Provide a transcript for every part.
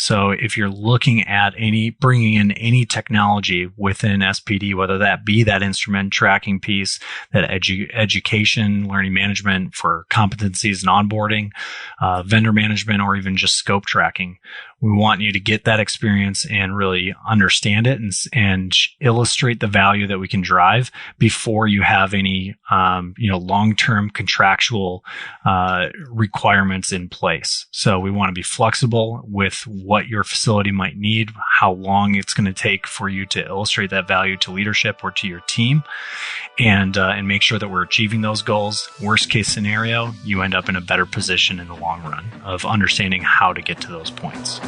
So if you're looking at bringing in any technology within SPD, whether that be that instrument tracking piece, that education, learning management for competencies and onboarding, vendor management, or even just scope tracking, we want you to get that experience and really understand it and illustrate the value that we can drive before you have any, long-term contractual requirements in place. So we want to be flexible with what your facility might need, how long it's going to take for you to illustrate that value to leadership or to your team, and make sure that we're achieving those goals. Worst case scenario, you end up in a better position in the long run of understanding how to get to those points.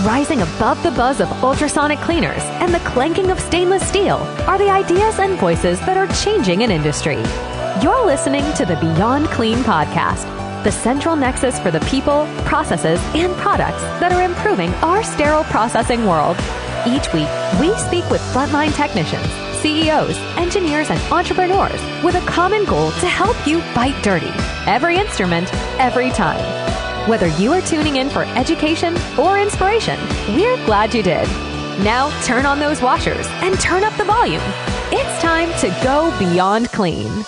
Rising above the buzz of ultrasonic cleaners and the clanking of stainless steel are the ideas and voices that are changing an industry. You're listening to the Beyond Clean podcast, the central nexus for the people, processes, and products that are improving our sterile processing world. Each week, we speak with frontline technicians, CEOs, engineers, and entrepreneurs with a common goal to help you bite dirty. Every instrument, every time. Whether you are tuning in for education or inspiration, we're glad you did. Now turn on those washers and turn up the volume. It's time to go beyond clean.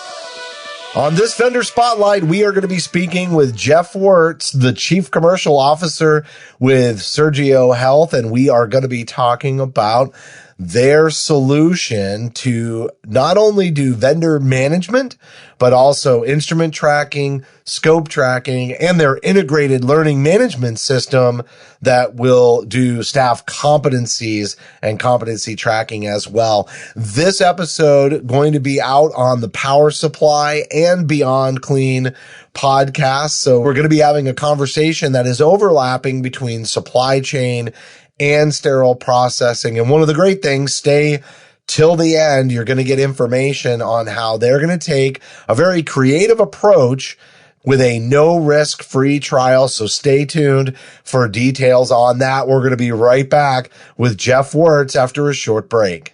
On this Vendor Spotlight, we are going to be speaking with Jeff Wertz, the Chief Commercial Officer with Surgio Health, and we are going to be talking about their solution to not only do vendor management, but also instrument tracking, scope tracking, and their integrated learning management system that will do staff competencies and competency tracking as well. This episode going to be out on the Power Supply and Beyond Clean podcast. So we're going to be having a conversation that is overlapping between supply chain and sterile processing. And one of the great things, stay till the end. You're going to get information on how they're going to take a very creative approach with a no-risk free trial. So stay tuned for details on that. We're going to be right back with Jeff Wertz after a short break.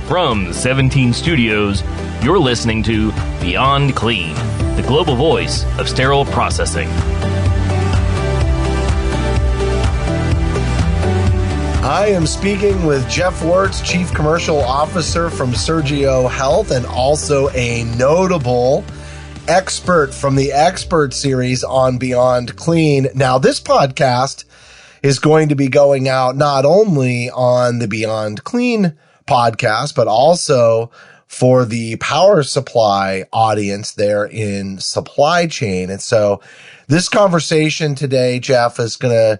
From the 17 studios, you're listening to Beyond Clean, the global voice of sterile processing. I am speaking with Jeff Wertz, Chief Commercial Officer from Surgio Health, and also a notable expert from the Expert Series on Beyond Clean. Now, this podcast is going to be going out not only on the Beyond Clean podcast, but also for the Power Supply audience there in supply chain. And so this conversation today, Jeff, is going to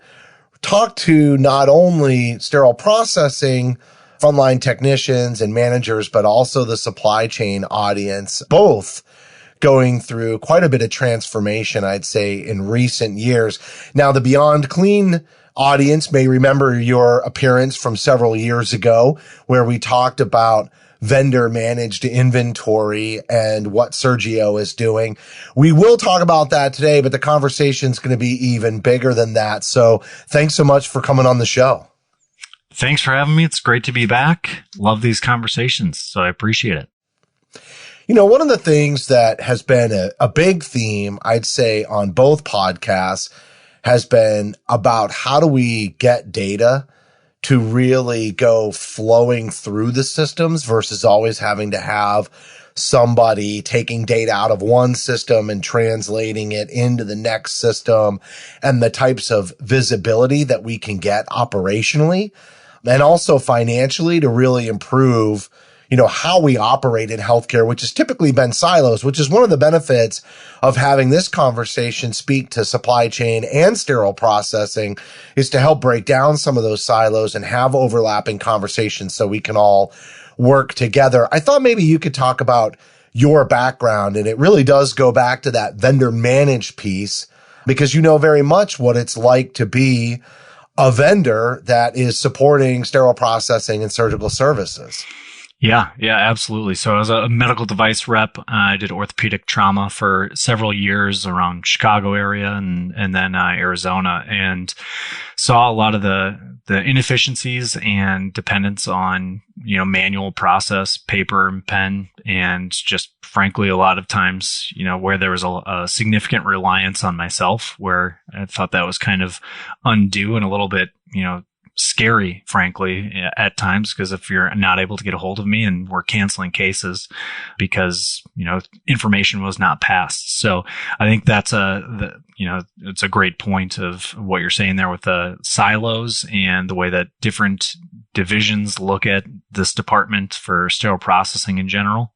talk to not only sterile processing frontline technicians and managers, but also the supply chain audience, both going through quite a bit of transformation, I'd say, in recent years. Now, the Beyond Clean audience may remember your appearance from several years ago where we talked about vendor managed inventory and what Surgio is doing. We will talk about that today, but the conversation is going to be even bigger than that. So thanks so much for coming on the show. Thanks for having me. It's great to be back. Love these conversations, so I appreciate it. You know, one of the things that has been a big theme, I'd say, on both podcasts has been about how do we get data to really go flowing through the systems versus always having to have somebody taking data out of one system and translating it into the next system, and the types of visibility that we can get operationally and also financially to really improve, how we operate in healthcare, which has typically been silos, which is one of the benefits of having this conversation speak to supply chain and sterile processing, is to help break down some of those silos and have overlapping conversations so we can all work together. I thought maybe you could talk about your background, and it really does go back to that vendor managed piece, because you know very much what it's like to be a vendor that is supporting sterile processing and surgical services. Yeah, absolutely. So as a medical device rep, I did orthopedic trauma for several years around Chicago area and then Arizona, and saw a lot of the inefficiencies and dependence on, manual process, paper and pen, and just frankly, a lot of times, where there was a significant reliance on myself, where I thought that was kind of undue and a little bit, scary, frankly, at times, because if you're not able to get a hold of me and we're canceling cases because, information was not passed. So I think that's it's a great point of what you're saying there with the silos and the way that different divisions look at this department for sterile processing in general,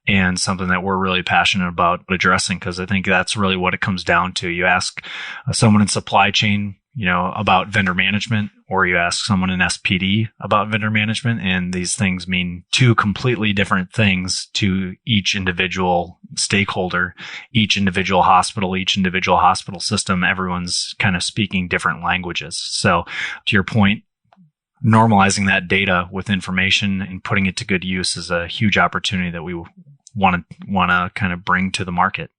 and something that we're really passionate about addressing, because I think that's really what it comes down to. You ask someone in supply chain, about vendor management, or you ask someone in SPD about vendor management, and these things mean two completely different things to each individual stakeholder, each individual hospital system. Everyone's kind of speaking different languages. So to your point, normalizing that data with information and putting it to good use is a huge opportunity that we want to kind of bring to the market.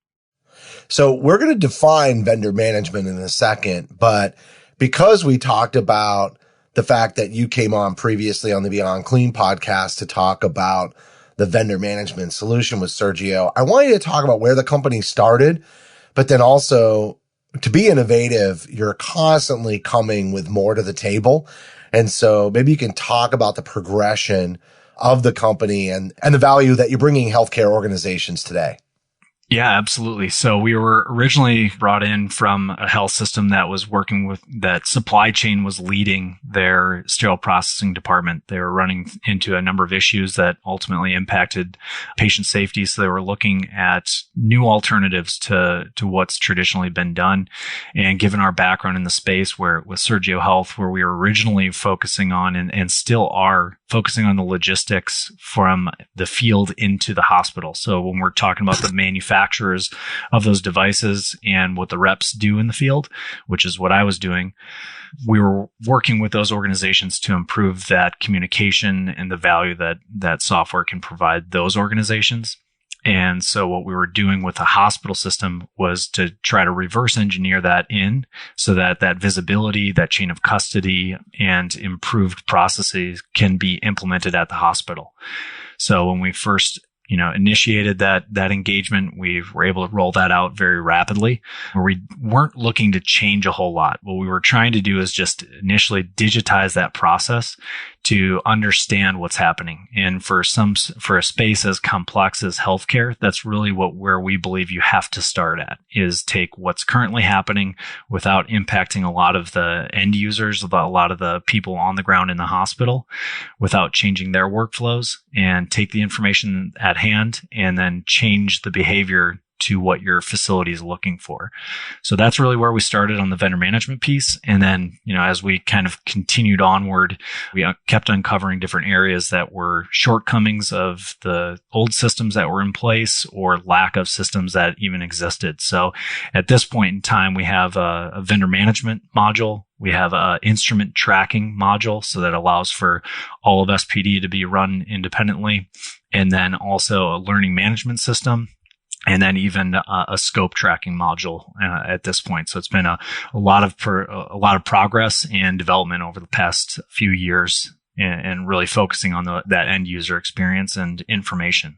So we're going to define vendor management in a second, but because we talked about the fact that you came on previously on the Beyond Clean podcast to talk about the vendor management solution with Surgio, I want you to talk about where the company started, but then also to be innovative, you're constantly coming with more to the table. And so maybe you can talk about the progression of the company and the value that you're bringing healthcare organizations today. Yeah, absolutely. So we were originally brought in from a health system that was working with that supply chain was leading their sterile processing department. They were running into a number of issues that ultimately impacted patient safety. So they were looking at new alternatives to what's traditionally been done. And given our background in the space where with Surgio Health, where we were originally focusing on and still are focusing on the logistics from the field into the hospital. So when we're talking about the manufacturers of those devices and what the reps do in the field, which is what I was doing, we were working with those organizations to improve that communication and the value that software can provide those organizations. And so what we were doing with the hospital system was to try to reverse engineer that in so that that visibility, that chain of custody, and improved processes can be implemented at the hospital. So when we first initiated that engagement, we were able to roll that out very rapidly, where we weren't looking to change a whole lot. What we were trying to do is just initially digitize that process to understand what's happening. And for a space as complex as healthcare, that's really where we believe you have to start at, is take what's currently happening without impacting a lot of the end users, a lot of the people on the ground in the hospital, without changing their workflows, and take the information at hand and then change the behavior to what your facility is looking for. So that's really where we started on the vendor management piece. And then, as we kind of continued onward, we kept uncovering different areas that were shortcomings of the old systems that were in place or lack of systems that even existed. So at this point in time, we have a vendor management module. We have an instrument tracking module, so that allows for all of SPD to be run independently. And then also a learning management system. And then even a scope tracking module at this point. So it's been a lot of progress and development over the past few years, and really focusing on that end user experience and information.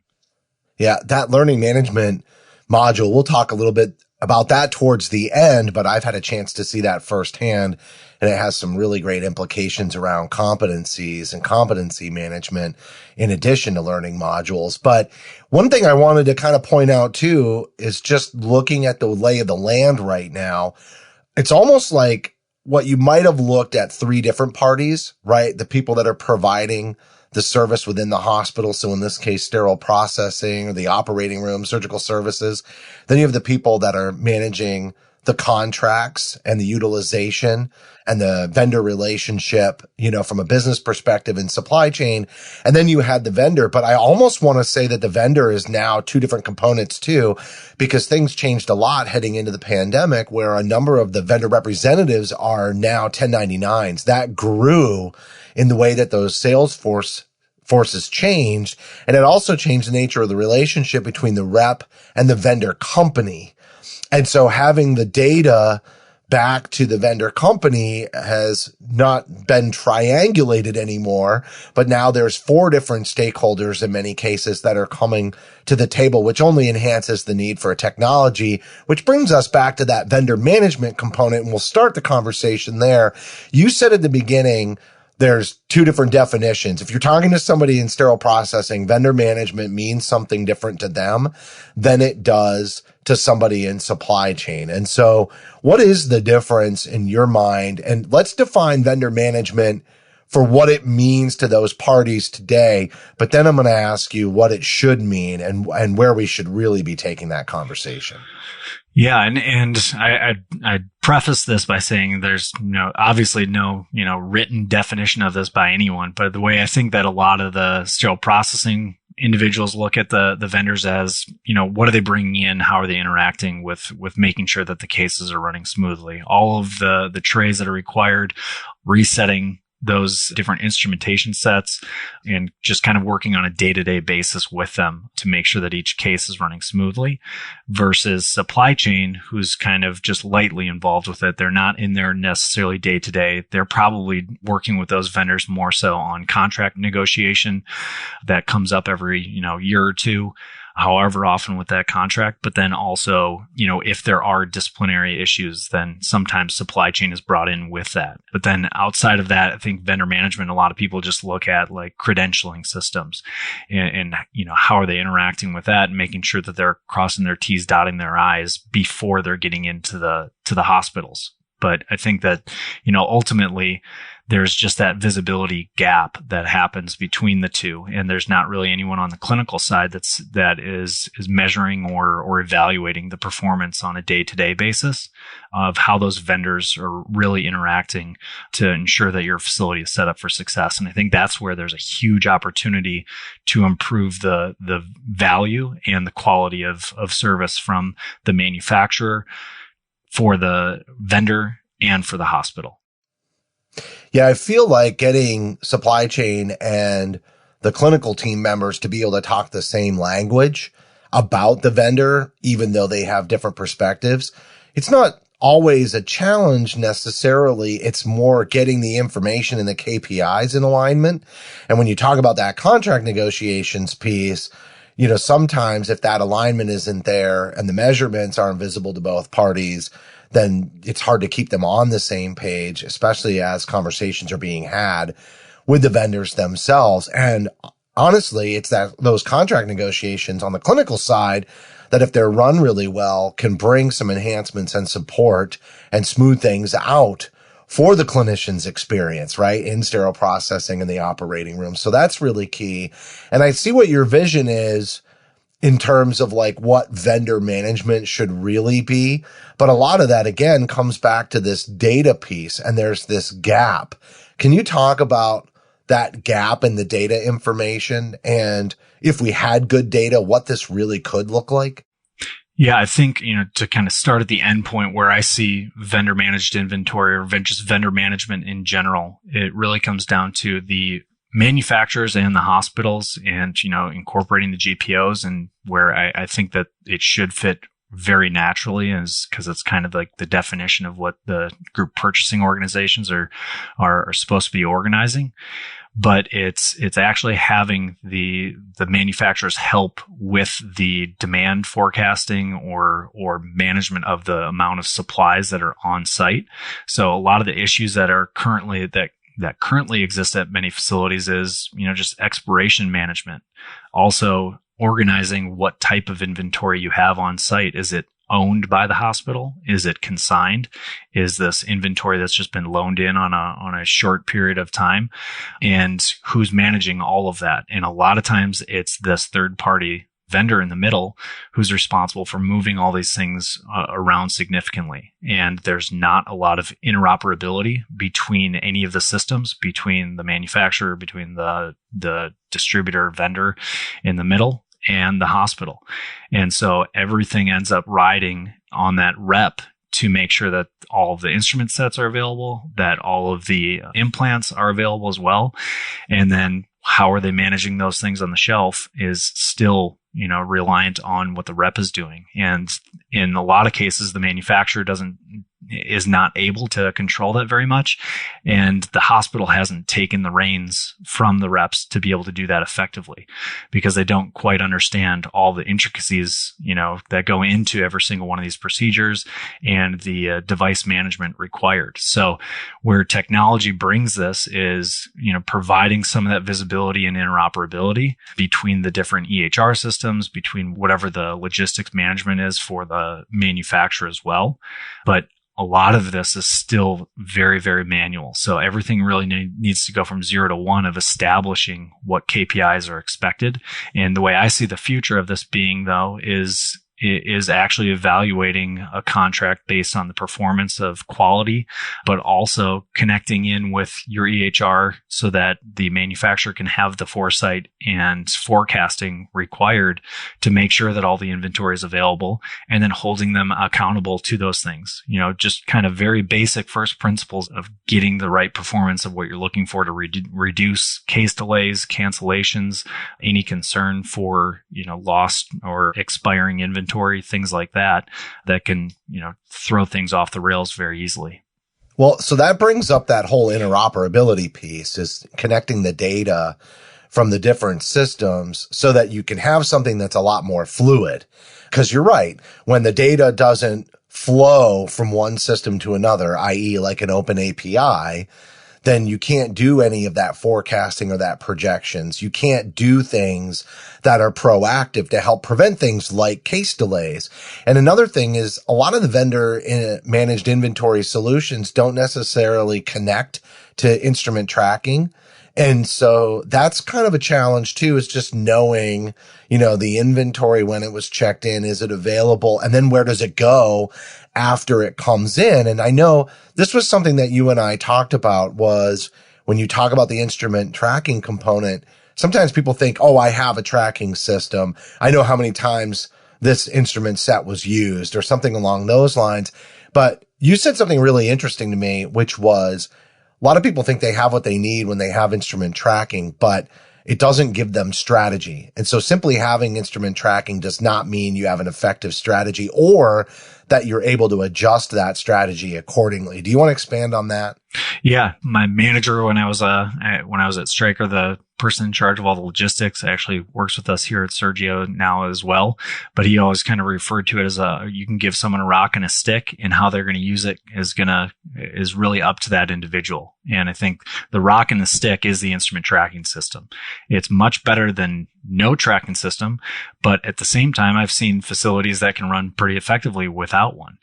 Yeah, that learning management module, we'll talk a little bit about that towards the end, but I've had a chance to see that firsthand, and it has some really great implications around competencies and competency management in addition to learning modules. But one thing I wanted to kind of point out too is just looking at the lay of the land right now. It's almost like what you might have looked at three different parties, right? The people that are providing the service within the hospital. So in this case, sterile processing or the operating room, surgical services. Then you have the people that are managing the contracts and the utilization and the vendor relationship, from a business perspective and supply chain. And then you had the vendor, but I almost want to say that the vendor is now two different components too, because things changed a lot heading into the pandemic, where a number of the vendor representatives are now 1099s. That grew in the way that those Salesforce forces changed, and it also changed the nature of the relationship between the rep and the vendor company. And so having the data back to the vendor company has not been triangulated anymore, but now there's 4 different stakeholders in many cases that are coming to the table, which only enhances the need for a technology, which brings us back to that vendor management component, and we'll start the conversation there. You said at the beginning, there's 2 different definitions. If you're talking to somebody in sterile processing, vendor management means something different to them than it does to somebody in supply chain. And so what is the difference in your mind? And let's define vendor management for what it means to those parties today. But then I'm going to ask you what it should mean and where we should really be taking that conversation. Yeah. And I'd preface this by saying there's obviously no written definition of this by anyone, but the way I think that a lot of the sterile processing individuals look at the vendors as, what are they bringing in? How are they interacting with making sure that the cases are running smoothly? All of the trays that are required, resetting those different instrumentation sets, and just kind of working on a day-to-day basis with them to make sure that each case is running smoothly, versus supply chain, who's kind of just lightly involved with it. They're not in there necessarily day-to-day. They're probably working with those vendors more so on contract negotiation that comes up every, year or two, however often with that contract. But then also, if there are disciplinary issues, then sometimes supply chain is brought in with that. But then outside of that, I think vendor management, a lot of people just look at like credentialing systems and how are they interacting with that and making sure that they're crossing their T's, dotting their I's before they're getting into the hospitals. But I think that, ultimately there's just that visibility gap that happens between the two. And there's not really anyone on the clinical side that is measuring or evaluating the performance on a day-to-day basis of how those vendors are really interacting to ensure that your facility is set up for success. And I think that's where there's a huge opportunity to improve the value and the quality of service from the manufacturer, for the vendor, and for the hospital. Yeah, I feel like getting supply chain and the clinical team members to be able to talk the same language about the vendor, even though they have different perspectives, it's not always a challenge necessarily. It's more getting the information and the KPIs in alignment. And when you talk about that contract negotiations piece, sometimes if that alignment isn't there and the measurements aren't visible to both parties, then it's hard to keep them on the same page, especially as conversations are being had with the vendors themselves. And honestly, it's those contract negotiations on the clinical side that, if they're run really well, can bring some enhancements and support and smooth things out for the clinician's experience, right? In sterile processing in the operating room. So that's really key. And I see what your vision is in terms of like what vendor management should really be. But a lot of that, again, comes back to this data piece, and there's this gap. Can you talk about that gap in the data information, and if we had good data, what this really could look like? Yeah, I think, to kind of start at the end point where I see vendor managed inventory or just vendor management in general, it really comes down to the manufacturers and the hospitals and, incorporating the GPOs, and where I think that it should fit very naturally is because it's kind of like the definition of what the group purchasing organizations are supposed to be organizing. But it's actually having the manufacturers help with the demand forecasting or management of the amount of supplies that are on site. So a lot of the issues that are currently exist at many facilities is, just expiration management. Also organizing what type of inventory you have on site. Is it owned by the hospital? Is it consigned? Is this inventory that's just been loaned in on a short period of time? And who's managing all of that? And a lot of times it's this third party vendor in the middle who's responsible for moving all these things around significantly. And there's not a lot of interoperability between any of the systems, between the manufacturer, between the distributor vendor in the middle, and the hospital. And so everything ends up riding on that rep to make sure that all of the instrument sets are available, that all of the implants are available as well. And then how are they managing those things on the shelf is still, reliant on what the rep is doing. And in a lot of cases, the manufacturer is not able to control that very much. And the hospital hasn't taken the reins from the reps to be able to do that effectively because they don't quite understand all the intricacies, that go into every single one of these procedures and the device management required. So where technology brings this is, providing some of that visibility and interoperability between the different EHR systems, between whatever the logistics management is for the manufacturer as well. But a lot of this is still very, very manual. So everything really needs to go from 0 to 1 of establishing what KPIs are expected. And the way I see the future of this being, though, is actually evaluating a contract based on the performance of quality, but also connecting in with your EHR so that the manufacturer can have the foresight and forecasting required to make sure that all the inventory is available, and then holding them accountable to those things. Just kind of very basic first principles of getting the right performance of what you're looking for to reduce case delays, cancellations, any concern for, lost or expiring inventory, things like that can, throw things off the rails very easily. Well, so that brings up that whole interoperability piece, is connecting the data from the different systems so that you can have something that's a lot more fluid. Because you're right, when the data doesn't flow from one system to another, i.e. like an open API, then you can't do any of that forecasting or that projections. You can't do things that are proactive to help prevent things like case delays. And another thing is a lot of the vendor managed inventory solutions don't necessarily connect to instrument tracking. And so that's kind of a challenge too, is just knowing, the inventory when it was checked in, is it available? And then where does it go after it comes in? And I know this was something that you and I talked about, was when you talk about the instrument tracking component, sometimes people think, oh, I have a tracking system. I know how many times this instrument set was used or something along those lines. But you said something really interesting to me, which was a lot of people think they have what they need when they have instrument tracking, but it doesn't give them strategy. And so simply having instrument tracking does not mean you have an effective strategy or that you're able to adjust that strategy accordingly. Do you want to expand on that? Yeah. My manager, when I was at Stryker, the person in charge of all the logistics, actually works with us here at Surgio now as well. But he always kind of referred to it as you can give someone a rock and a stick, and how they're going to use it is really up to that individual. And I think the rock and the stick is the instrument tracking system. It's much better than no tracking system, but at the same time, I've seen facilities that can run pretty effectively without one.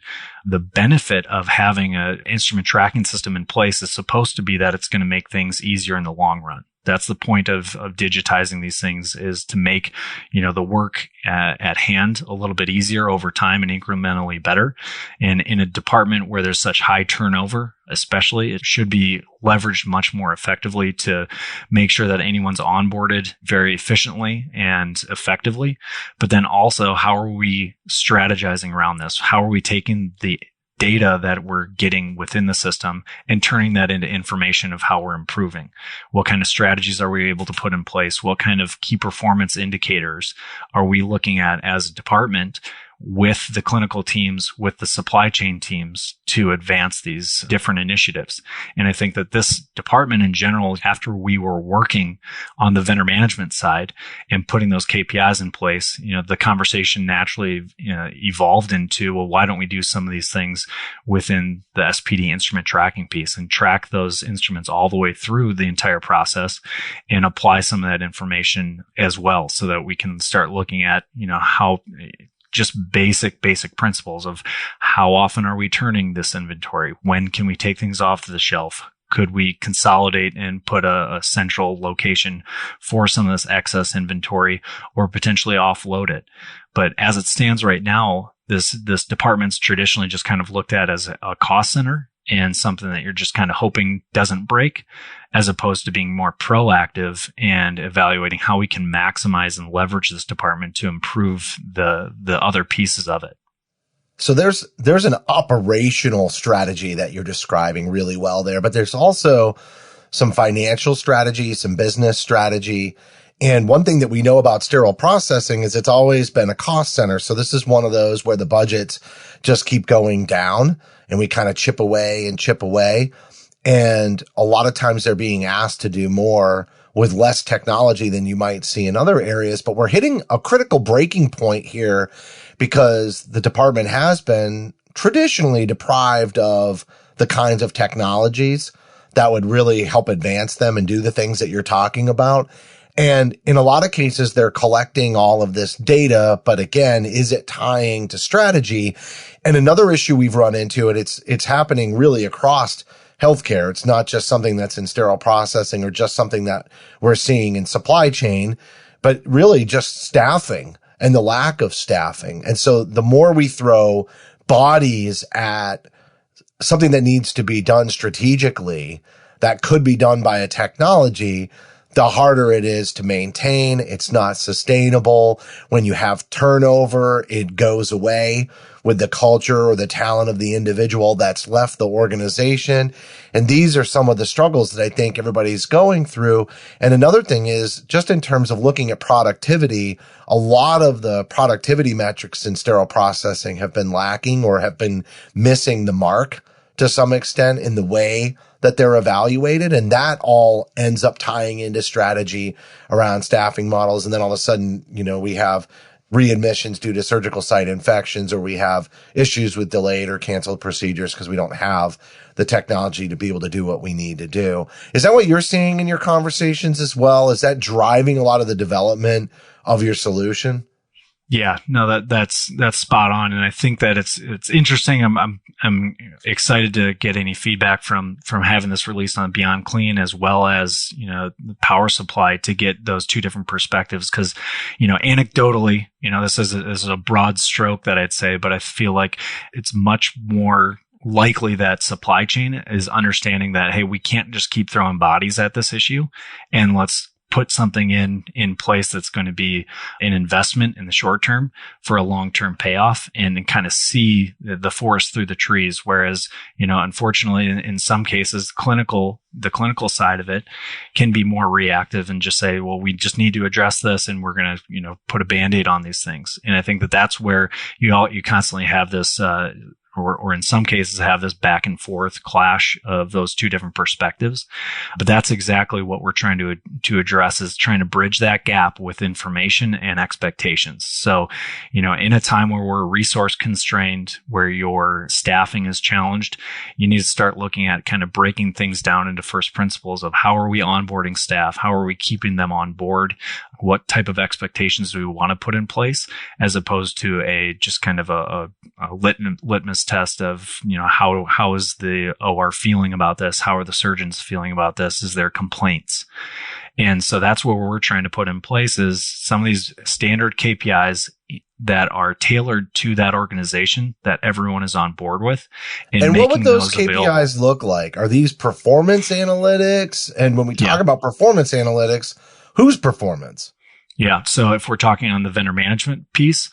The benefit of having an instrument tracking system in place is supposed to be that it's going to make things easier in the long run. That's the point of digitizing these things, is to make, the work at hand a little bit easier over time and incrementally better. And in a department where there's such high turnover, especially, it should be leveraged much more effectively to make sure that anyone's onboarded very efficiently and effectively. But then also, how are we strategizing around this? How are we taking the data that we're getting within the system and turning that into information of how we're improving? What kind of strategies are we able to put in place? What kind of key performance indicators are we looking at as a department with the clinical teams, with the supply chain teams, to advance these different initiatives? And I think that this department in general, after we were working on the vendor management side and putting those KPIs in place, the conversation naturally evolved into, well, why don't we do some of these things within the SPD instrument tracking piece and track those instruments all the way through the entire process and apply some of that information as well, so that we can start looking at, how just basic principles of how often are we turning this inventory? When can we take things off the shelf? Could we consolidate and put a central location for some of this excess inventory, or potentially offload it? But as it stands right now, this department's traditionally just kind of looked at as a cost center and something that you're just kind of hoping doesn't break, as opposed to being more proactive and evaluating how we can maximize and leverage this department to improve the other pieces of it. So there's an operational strategy that you're describing really well there, but there's also some financial strategy, some business strategy. And one thing that we know about sterile processing is it's always been a cost center. So this is one of those where the budgets just keep going down and we kind of chip away and chip away. And a lot of times they're being asked to do more with less technology than you might see in other areas. But we're hitting a critical breaking point here because the department has been traditionally deprived of the kinds of technologies that would really help advance them and do the things that you're talking about. And in a lot of cases, they're collecting all of this data. But again, is it tying to strategy? And another issue we've run into, and it's happening really across healthcare. It's not just something that's in sterile processing or just something that we're seeing in supply chain, but really just staffing and the lack of staffing. And so the more we throw bodies at something that needs to be done strategically, that could be done by a technology, the harder it is to maintain. It's not sustainable. When you have turnover, it goes away with the culture or the talent of the individual that's left the organization. And these are some of the struggles that I think everybody's going through. And another thing is just in terms of looking at productivity, a lot of the productivity metrics in sterile processing have been lacking or have been missing the mark to some extent in the way that they're evaluated. And that all ends up tying into strategy around staffing models. And then all of a sudden, we have readmissions due to surgical site infections, or we have issues with delayed or canceled procedures because we don't have the technology to be able to do what we need to do. Is that what you're seeing in your conversations as well? Is that driving a lot of the development of your solution? Yeah, no, that's spot on. And I think that it's interesting. I'm excited to get any feedback from having this released on Beyond Clean, as well as, the power supply, to get those two different perspectives. Cause, anecdotally, this is a broad stroke that I'd say, but I feel like it's much more likely that supply chain is understanding that, hey, we can't just keep throwing bodies at this issue, and let's put something in place that's going to be an investment in the short term for a long-term payoff, and kind of see the forest through the trees. Whereas, unfortunately, in some cases, the clinical side of it can be more reactive and just say, well, we just need to address this, and we're going to, put a Band-Aid on these things. And I think that that's where you constantly have this, or in some cases have this back and forth clash of those two different perspectives. But that's exactly what we're trying to address, is trying to bridge that gap with information and expectations. So, in a time where we're resource constrained, where your staffing is challenged, you need to start looking at kind of breaking things down into first principles of how are we onboarding staff? How are we keeping them on board? What type of expectations do we want to put in place, as opposed to just kind of a litmus test of, how is the OR feeling about this? How are the surgeons feeling about this? Is there complaints? And so that's what we're trying to put in place, is some of these standard KPIs that are tailored to that organization that everyone is on board with. And what would those KPIs look like? Are these performance analytics? And when we talk about performance analytics, whose performance? Yeah. So if we're talking on the vendor management piece,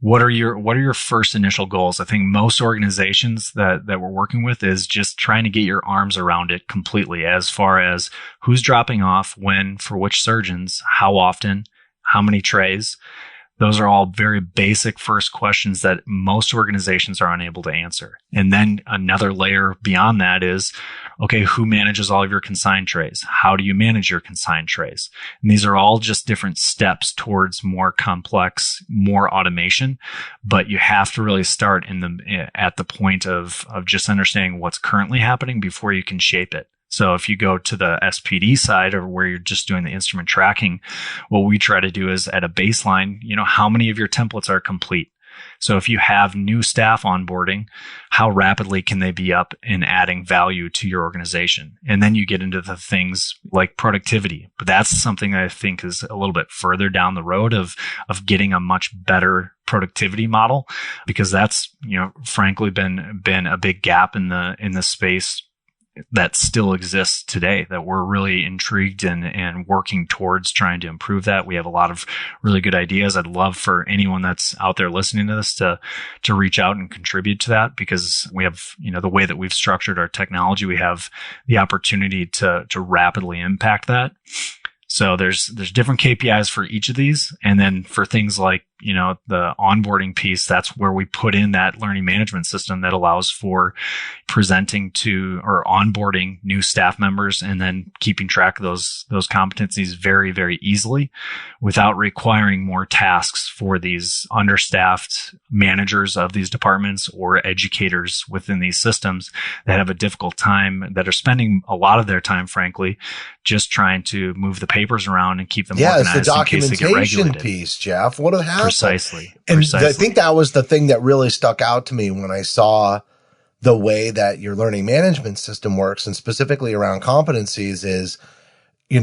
what are your first initial goals? I think most organizations that we're working with is just trying to get your arms around it completely, as far as who's dropping off, when, for which surgeons, how often, how many trays. Those are all very basic first questions that most organizations are unable to answer. And then another layer beyond that is, okay, who manages all of your consigned trays? How do you manage your consigned trays? And these are all just different steps towards more complex, more automation. But you have to really start at the point of just understanding what's currently happening before you can shape it. So if you go to the SPD side, or where you're just doing the instrument tracking, what we try to do is, at a baseline, how many of your templates are complete? So if you have new staff onboarding, how rapidly can they be up and adding value to your organization? And then you get into the things like productivity. But that's something that I think is a little bit further down the road of getting a much better productivity model, because that's, frankly been a big gap in the space that still exists today that we're really intrigued in and working towards trying to improve that. We have a lot of really good ideas. I'd love for anyone that's out there listening to this to reach out and contribute to that, because we have, the way that we've structured our technology, we have the opportunity to rapidly impact that. So there's different KPIs for each of these. And then for things like, the onboarding piece, that's where we put in that learning management system that allows for presenting to or onboarding new staff members and then keeping track of those competencies very, very easily without requiring more tasks for these understaffed managers of these departments or educators within these systems that have a difficult time, that are spending a lot of their time, frankly, just trying to move the papers around and keep them organized it's the in case they get documentation regulated. Piece, Jeff. What happened? Precisely. I think that was the thing that really stuck out to me when I saw the way that your learning management system works, and specifically around competencies is,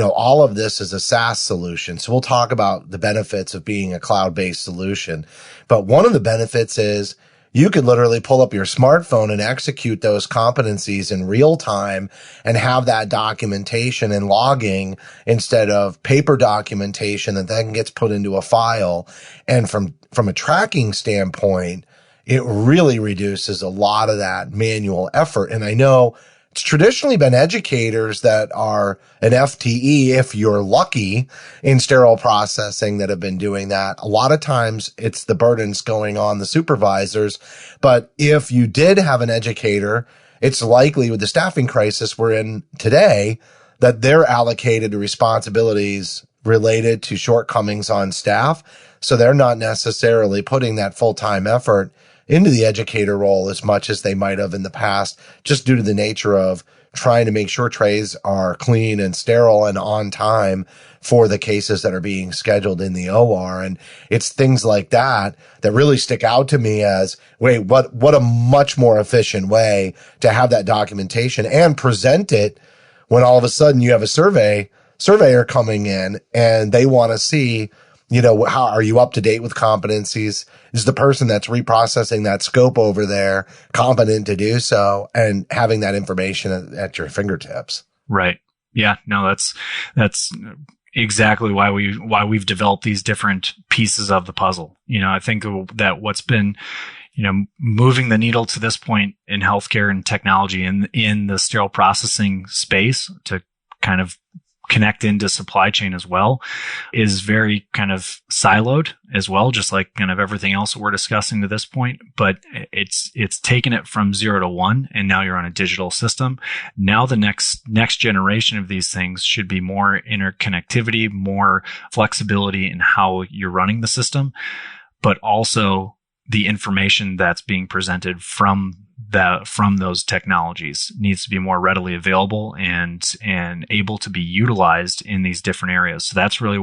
all of this is a SaaS solution. So we'll talk about the benefits of being a cloud-based solution. But one of the benefits is you could literally pull up your smartphone and execute those competencies in real time and have that documentation and logging instead of paper documentation that then gets put into a file. And from a tracking standpoint, it really reduces a lot of that manual effort. And I know it's traditionally been educators that are an FTE, if you're lucky, in sterile processing that have been doing that. A lot of times it's the burdens going on the supervisors. But if you did have an educator, it's likely with the staffing crisis we're in today that they're allocated to responsibilities related to shortcomings on staff. So they're not necessarily putting that full-time effort into the educator role as much as they might have in the past, just due to the nature of trying to make sure trays are clean and sterile and on time for the cases that are being scheduled in the OR. And it's things like that that really stick out to me as, wait, what a much more efficient way to have that documentation and present it when all of a sudden you have a surveyor coming in and they want to see, how are you up to date with competencies? Is the person that's reprocessing that scope over there competent to do so, and having that information at your fingertips? Right. Yeah. No, that's exactly why we've developed these different pieces of the puzzle. I think that what's been, moving the needle to this point in healthcare and technology in the sterile processing space to kind of connect into supply chain as well is very kind of siloed as well, just like kind of everything else that we're discussing to this point. But it's taken it from 0 to 1, and now you're on a digital system. Now the next generation of these things should be more interconnectivity, more flexibility in how you're running the system, but also the information that's being presented from those technologies needs to be more readily available and able to be utilized in these different areas. So that's really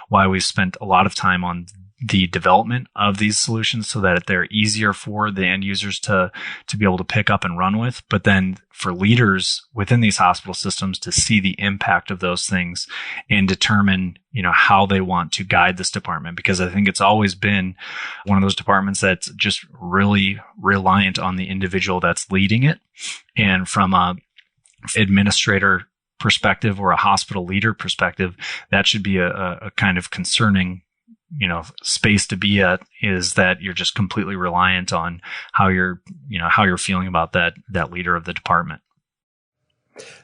why we've spent a lot of time on the development of these solutions, so that they're easier for the end users to be able to pick up and run with, but then for leaders within these hospital systems to see the impact of those things and determine, how they want to guide this department. Because I think it's always been one of those departments that's just really reliant on the individual that's leading it. And from a administrator perspective or a hospital leader perspective, that should be a kind of concerning space to be at, is that you're just completely reliant on how you're feeling about that leader of the department.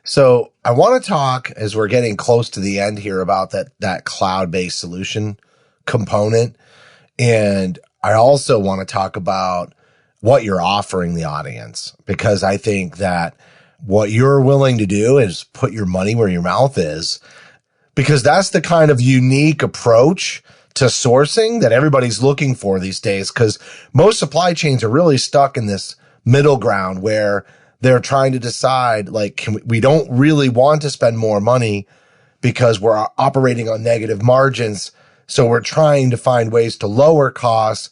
So I want to talk, as we're getting close to the end here, about that cloud-based solution component. And I also want to talk about what you're offering the audience, because I think that what you're willing to do is put your money where your mouth is, because that's the kind of unique approach to sourcing that everybody's looking for these days. Because most supply chains are really stuck in this middle ground where they're trying to decide, like, we don't really want to spend more money because we're operating on negative margins. So we're trying to find ways to lower costs,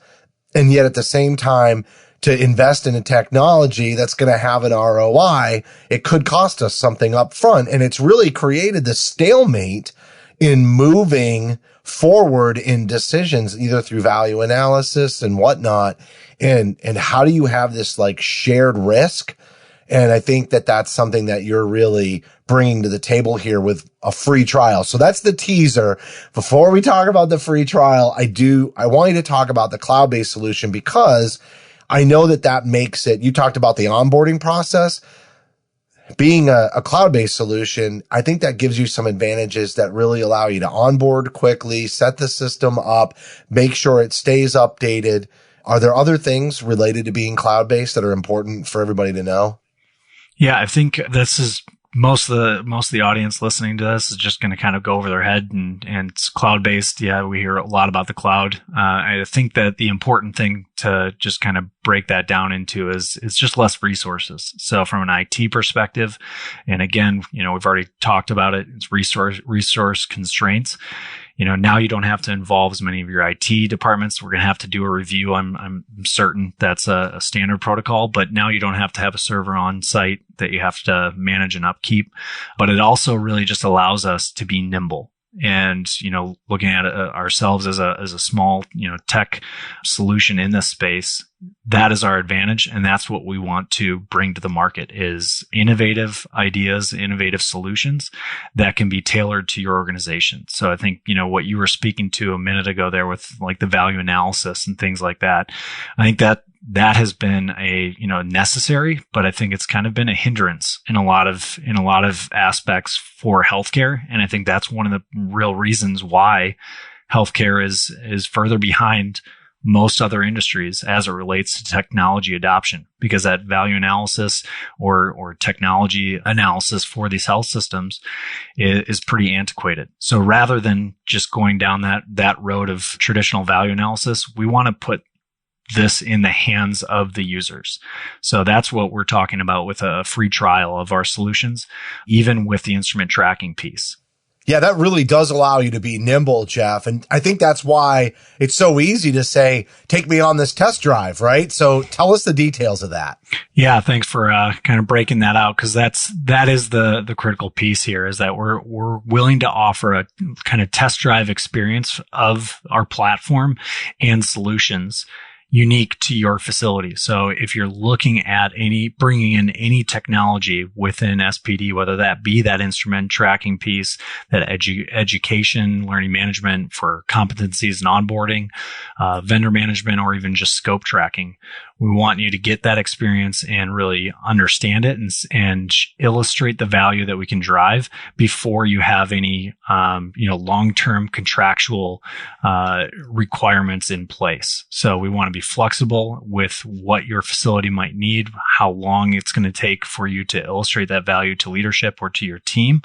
and yet at the same time to invest in a technology that's going to have an ROI. It could cost us something up front. And it's really created this stalemate in moving forward in decisions, either through value analysis and whatnot. And how do you have this like shared risk And I think that that's something that you're really bringing to the table here with a free trial. So that's the teaser. Before we talk about the free trial, I want you to talk about the cloud-based solution, because I know that makes it, you talked about the onboarding process. Being a cloud-based solution, I think that gives you some advantages that really allow you to onboard quickly, set the system up, make sure it stays updated. Are there other things related to being cloud-based that are important for everybody to know? Yeah, I think this is most of the audience listening to this is just going to kind of go over their head, and it's cloud-based. Yeah, we hear a lot about the cloud. I think that the important thing to just kind of break that down into is it's just less resources. So from an IT perspective, and again, we've already talked about it, it's resource constraints. Now you don't have to involve as many of your IT departments. We're going to have to do a review. I'm certain that's a standard protocol, but now you don't have to have a server on site that you have to manage and upkeep. But it also really just allows us to be nimble. And, looking at ourselves as a small, tech solution in this space, that is our advantage. And that's what we want to bring to the market is innovative ideas, innovative solutions that can be tailored to your organization. So I think, what you were speaking to a minute ago there with like the value analysis and things like that, I think that has been necessary, but I think it's kind of been a hindrance in a lot of aspects for healthcare. And I think that's one of the real reasons why healthcare is further behind most other industries as it relates to technology adoption, because that value analysis or technology analysis for these health systems is pretty antiquated. So rather than just going down that road of traditional value analysis, we want to put this in the hands of the users. So that's what we're talking about with a free trial of our solutions, even with the instrument tracking piece. Yeah, that really does allow you to be nimble, Jeff. And I think that's why it's so easy to say, take me on this test drive, right? So tell us the details of that. Yeah, thanks for kind of breaking that out, because that is the critical piece here, is that we're willing to offer a kind of test drive experience of our platform and solutions unique to your facility. So if you're looking at bringing in any technology within SPD, whether that be that instrument tracking piece, that education, learning management for competencies and onboarding, vendor management, or even just scope tracking, we want you to get that experience and really understand it and illustrate the value that we can drive before you have any, long-term contractual, requirements in place. So we want to be flexible with what your facility might need, how long it's going to take for you to illustrate that value to leadership or to your team,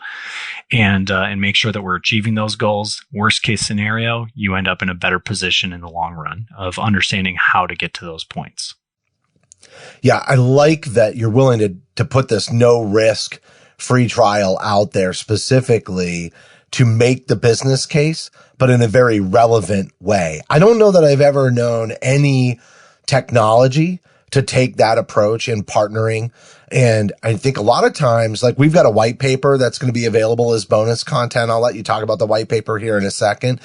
and make sure that we're achieving those goals. Worst case scenario, you end up in a better position in the long run of understanding how to get to those points. Yeah, I like that you're willing to put this no risk free trial out there specifically to make the business case, but in a very relevant way. I don't know that I've ever known any technology to take that approach in partnering. And I think a lot of times, like we've got a white paper that's going to be available as bonus content. I'll let you talk about the white paper here in a second.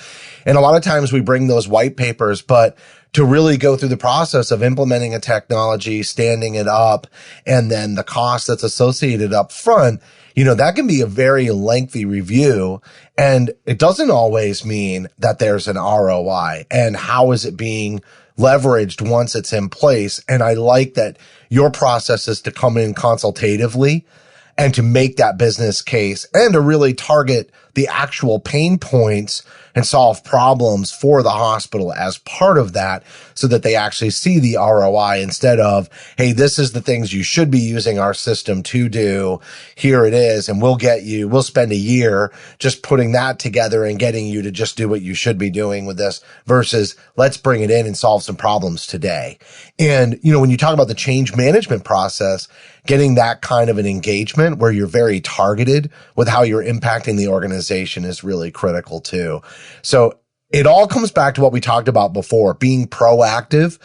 And a lot of times we bring those white papers, but to really go through the process of implementing a technology, standing it up, and then the cost that's associated up front, that can be a very lengthy review. And it doesn't always mean that there's an ROI. And how is it being leveraged once it's in place? And I like that your process is to come in consultatively and to make that business case and to really target the actual pain points and solve problems for the hospital as part of that, so that they actually see the ROI instead of, hey, this is the things you should be using our system to do. Here it is. And we'll spend a year just putting that together and getting you to just do what you should be doing with this, versus let's bring it in and solve some problems today. And, when you talk about the change management process, getting that kind of an engagement where you're very targeted with how you're impacting the organization is really critical too. So it all comes back to what we talked about before, being proactive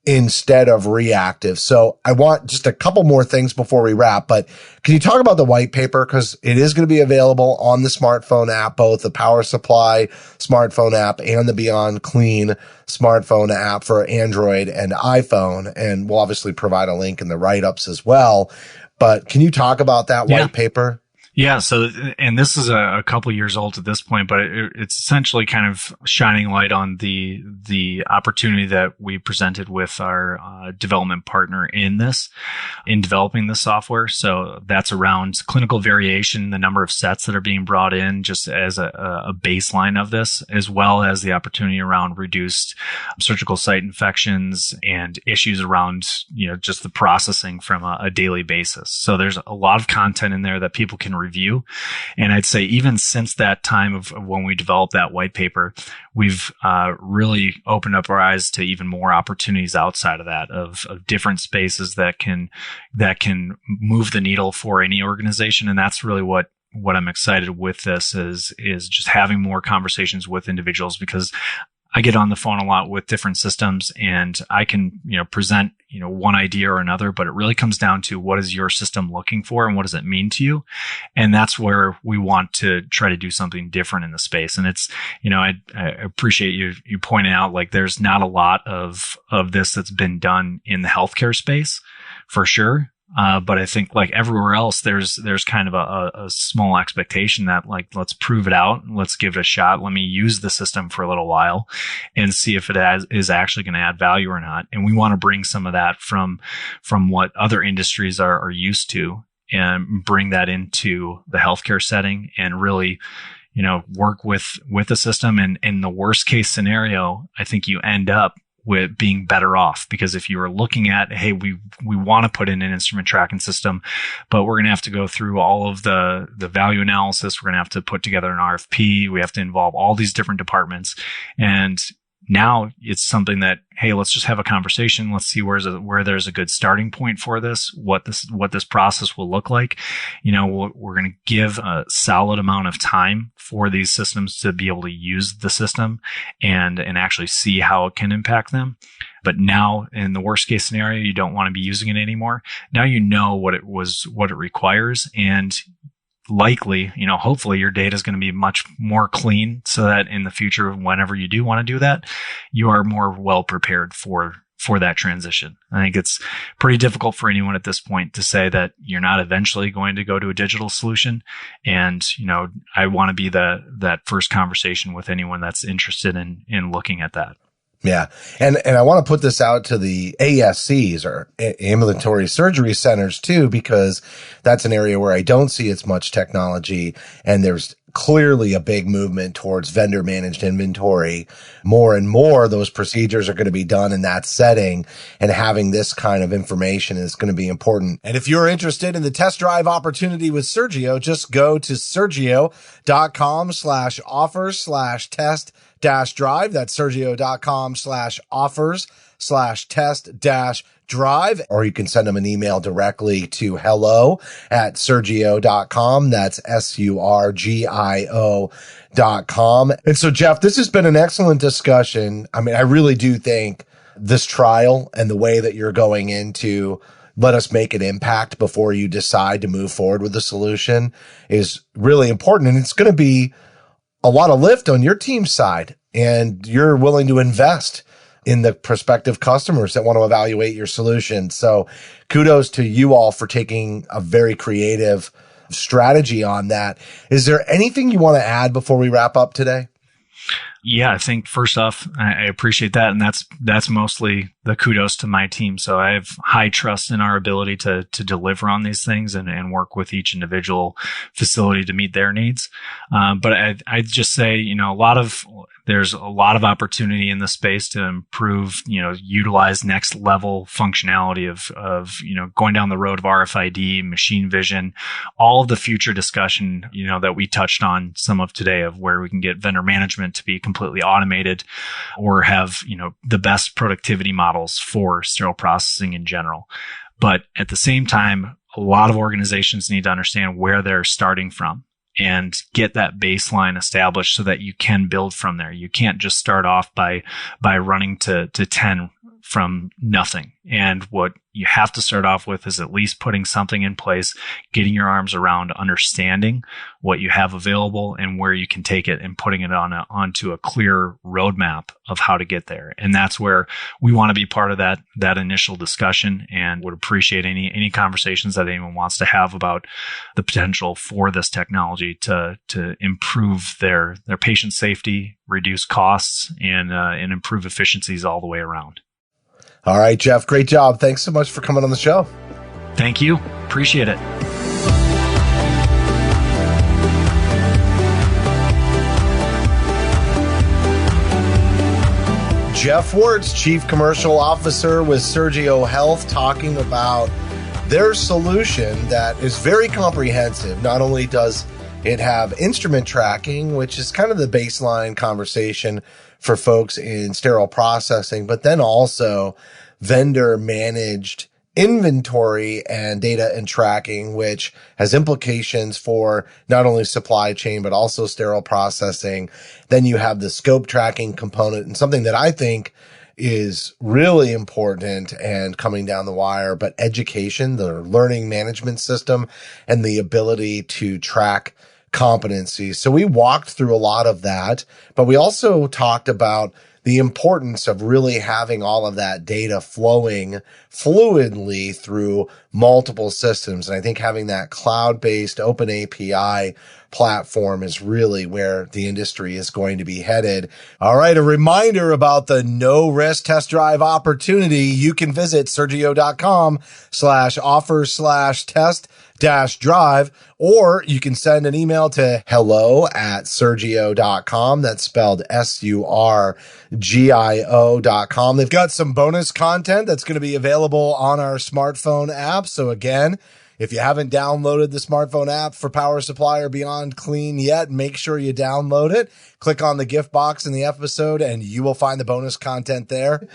instead of reactive. So I want just a couple more things before we wrap, but can you talk about the white paper? Because it is going to be available on the smartphone app, both the Power Supply smartphone app and the Beyond Clean smartphone app for Android and iPhone. And we'll obviously provide a link in the write-ups as well. but can you talk about that white paper? Yeah. So, and this is a couple years old at this point, but it's essentially kind of shining light on the opportunity that we presented with our development partner in developing the software. So that's around clinical variation, the number of sets that are being brought in just as a baseline of this, as well as the opportunity around reduced surgical site infections and issues around, just the processing from a daily basis. So there's a lot of content in there that people can review. And I'd say even since that time of when we developed that white paper, we've really opened up our eyes to even more opportunities outside of that, of different spaces that can move the needle for any organization. And that's really what I'm excited with this is just having more conversations with individuals, because I get on the phone a lot with different systems, and I can, present, one idea or another, but it really comes down to what is your system looking for and what does it mean to you? And that's where we want to try to do something different in the space. And it's, I appreciate you pointing out, like, there's not a lot of this that's been done in the healthcare space for sure. But I think, like everywhere else, there's kind of a small expectation that, like, let's prove it out. Let's give it a shot. Let me use the system for a little while and see if it is actually going to add value or not. And we want to bring some of that from what other industries are used to and bring that into the healthcare setting and really, work with the system. And in the worst case scenario, I think you end up with being better off, because if you are looking at, hey, we want to put in an instrument tracking system, but we're going to have to go through all of the value analysis. We're going to have to put together an RFP. We have to involve all these different departments. And now it's something that, hey, let's just have a conversation. Let's see where there's a good starting point for this, what this process will look like. We're going to give a solid amount of time for these systems to be able to use the system and actually see how it can impact them. But now, in the worst case scenario, you don't want to be using it anymore. Now you know what it requires, and likely, hopefully your data is going to be much more clean, so that in the future, whenever you do want to do that, you are more well prepared for that transition. I think it's pretty difficult for anyone at this point to say that you're not eventually going to go to a digital solution. And, I want to be that first conversation with anyone that's interested in looking at that. Yeah. And I want to put this out to the ASCs, or ambulatory surgery centers too, because that's an area where I don't see as much technology, and there's clearly a big movement towards vendor managed inventory. More and more, those procedures are going to be done in that setting, and having this kind of information is going to be important. And if you're interested in the test drive opportunity with Surgio, just go to surgio.com/offers/test-drive. That's surgio.com/offers/test-drive, or you can send them an email directly to hello@surgio.com. That's SURGIO.com. And so, Jeff, this has been an excellent discussion. I mean, I really do think this trial and the way that you're going into let us make an impact before you decide to move forward with the solution is really important. And it's going to be a lot of lift on your team's side, and you're willing to invest in the prospective customers that want to evaluate your solution. So kudos to you all for taking a very creative strategy on that. Is there anything you want to add before we wrap up today? Yeah, I think first off, I appreciate that. And that's mostly the kudos to my team. So I have high trust in our ability to deliver on these things and work with each individual facility to meet their needs. But I'd just say, there's a lot of opportunity in this space to improve, utilize next level functionality of going down the road of RFID, machine vision, all of the future discussion, that we touched on some of today, of where we can get vendor management to be completely automated, or have, the best productivity models for sterile processing in general. But at the same time, a lot of organizations need to understand where they're starting from and get that baseline established so that you can build from there. You can't just start off by running to 10 from nothing. And what you have to start off with is at least putting something in place, getting your arms around understanding what you have available and where you can take it, and putting it onto a clear roadmap of how to get there. And that's where we want to be part of that initial discussion, and would appreciate any conversations that anyone wants to have about the potential for this technology to improve their patient safety, reduce costs, and improve efficiencies all the way around. All right, Jeff, great job. Thanks so much for coming on the show. Thank you. Appreciate it. Jeff Wertz, Chief Commercial Officer with Surgio Health, talking about their solution that is very comprehensive. Not only does it have instrument tracking, which is kind of the baseline conversation for folks in sterile processing, but then also vendor managed inventory and data and tracking, which has implications for not only supply chain, but also sterile processing. Then you have the scope tracking component, and something that I think is really important and coming down the wire, but education, the learning management system, and the ability to track competencies. So we walked through a lot of that, but we also talked about the importance of really having all of that data flowing fluidly through multiple systems. And I think having that cloud-based open API platform is really where the industry is going to be headed. All right, a reminder about the no-risk test drive opportunity. You can visit surgio.com/offer/test-drive, or you can send an email to hello@surgio.com. That's spelled SURGIO.com. They've got some bonus content that's going to be available on our smartphone app. So again, if you haven't downloaded the smartphone app for Power Supply or Beyond Clean yet, make sure you download it. Click on the gift box in the episode and you will find the bonus content there.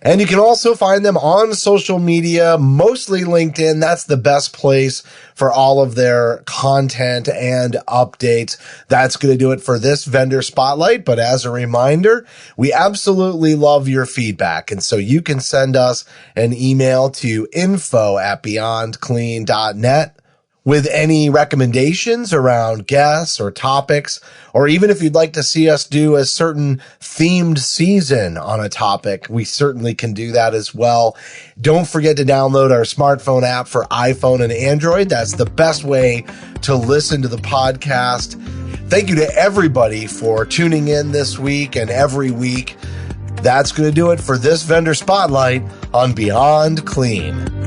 And you can also find them on social media, mostly LinkedIn. That's the best place for all of their content and updates. That's going to do it for this vendor spotlight. But as a reminder, we absolutely love your feedback. And so you can send us an email to info@beyondclean.net with any recommendations around guests or topics, or even if you'd like to see us do a certain themed season on a topic, we certainly can do that as well. Don't forget to download our smartphone app for iPhone and Android. That's the best way to listen to the podcast. Thank you to everybody for tuning in this week and every week. That's going to do it for this vendor spotlight on Beyond Clean.